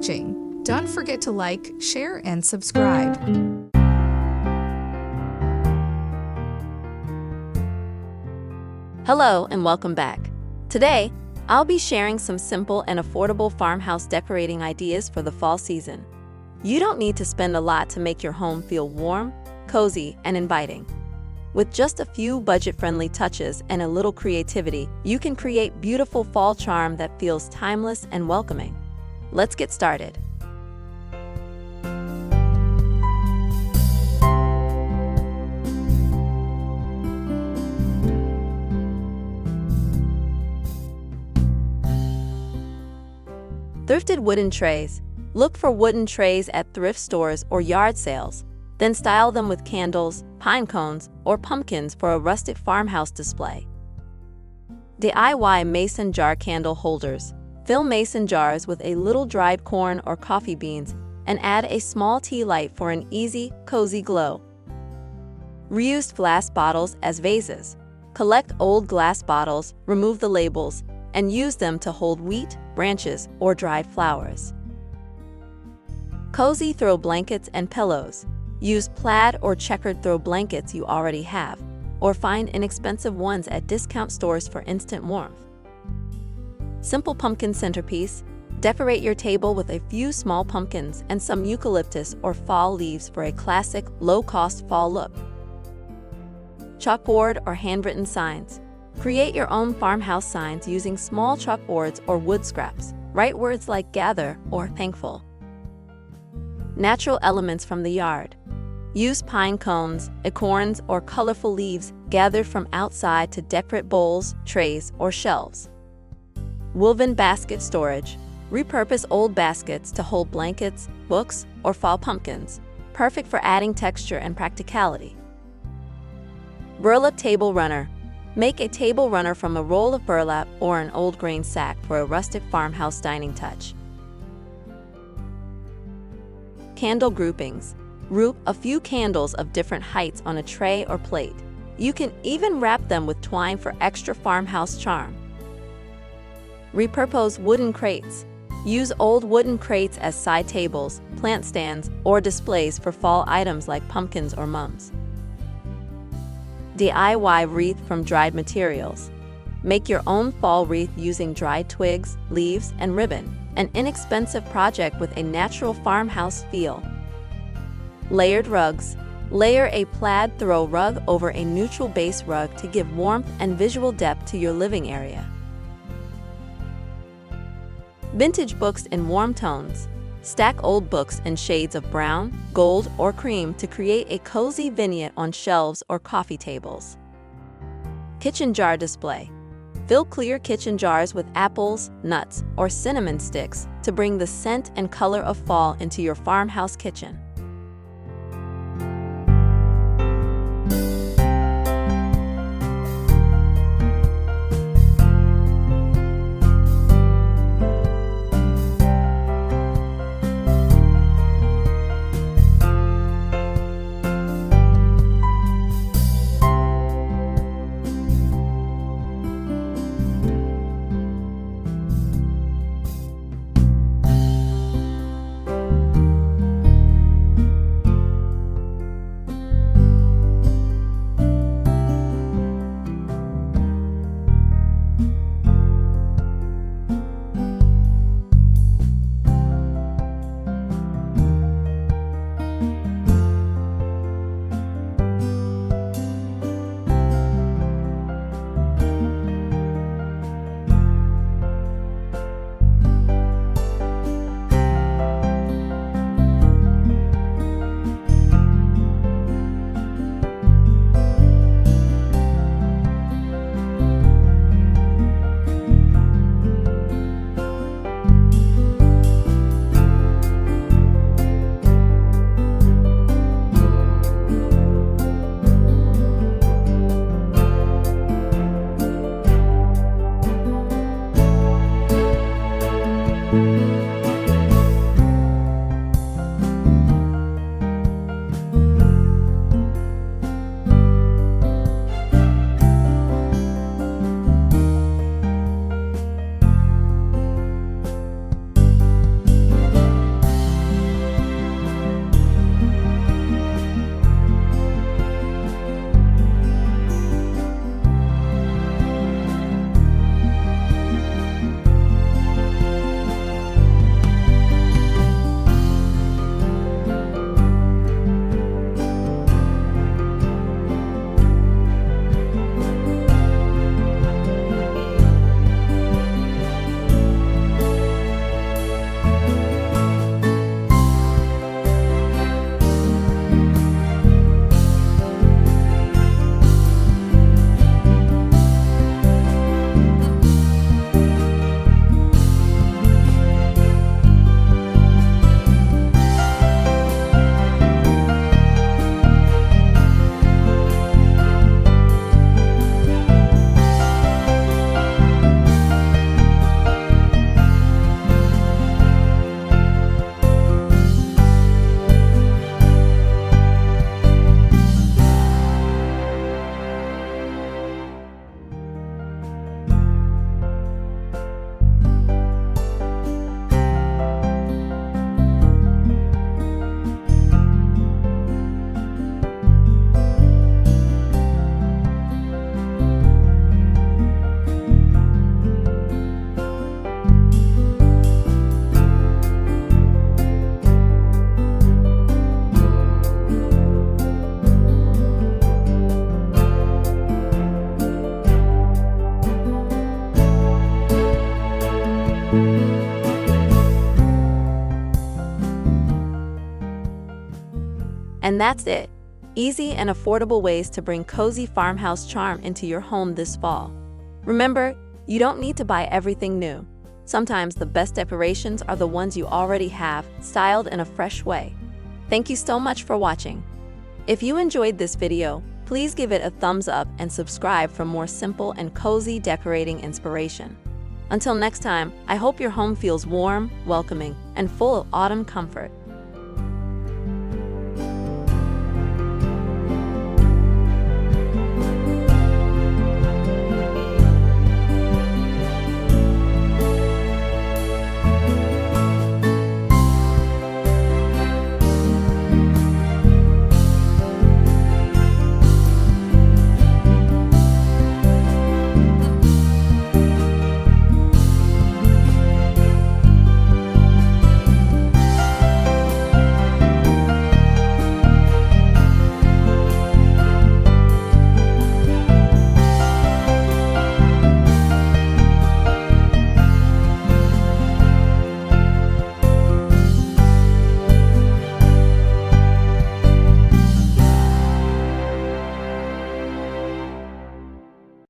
watching. Don't forget to like, share, and subscribe. Hello and welcome back. Today, I'll be sharing some simple and affordable farmhouse decorating ideas for the fall season. You don't need to spend a lot to make your home feel warm, cozy, and inviting. With just a few budget-friendly touches and a little creativity, you can create beautiful fall charm that feels timeless and welcoming. Let's get started. Thrifted wooden trays. Look for wooden trays at thrift stores or yard sales. Then style them with candles, pine cones, or pumpkins for a rustic farmhouse display. DIY mason jar candle holders. Fill mason jars with a little dried corn or coffee beans and add a small tea light for an easy, cozy glow. Reused glass bottles as vases. Collect old glass bottles, remove the labels, and use them to hold wheat, branches, or dried flowers. Cozy throw blankets and pillows. Use plaid or checkered throw blankets you already have, or find inexpensive ones at discount stores for instant warmth. Simple pumpkin centerpiece. Decorate your table with a few small pumpkins and some eucalyptus or fall leaves for a classic, low-cost fall look. Chalkboard or handwritten signs. Create your own farmhouse signs using small chalkboards or wood scraps. Write words like gather or thankful. Natural elements from the yard. Use pine cones, acorns, or colorful leaves gathered from outside to decorate bowls, trays, or shelves. Woven basket storage. Repurpose old baskets to hold blankets, books, or fall pumpkins. Perfect for adding texture and practicality. Burlap table runner. Make a table runner from a roll of burlap or an old grain sack for a rustic farmhouse dining touch. Candle groupings. Group a few candles of different heights on a tray or plate. You can even wrap them with twine for extra farmhouse charm. Repurpose wooden crates. Use old wooden crates as side tables, plant stands, or displays for fall items like pumpkins or mums. DIY wreath from dried materials. Make your own fall wreath using dried twigs, leaves, and ribbon, an inexpensive project with a natural farmhouse feel. Layered rugs. Layer a plaid throw rug over a neutral base rug to give warmth and visual depth to your living area. Vintage books in warm tones. Stack old books in shades of brown, gold, or cream to create a cozy vignette on shelves or coffee tables. Kitchen jar display. Fill clear kitchen jars with apples, nuts, or cinnamon sticks to bring the scent and color of fall into your farmhouse kitchen. And that's it. Easy and affordable ways to bring cozy farmhouse charm into your home this fall. Remember, you don't need to buy everything new. Sometimes the best decorations are the ones you already have, styled in a fresh way. Thank you so much for watching. If you enjoyed this video, please give it a thumbs up and subscribe for more simple and cozy decorating inspiration. Until next time, I hope your home feels warm, welcoming, and full of autumn comfort.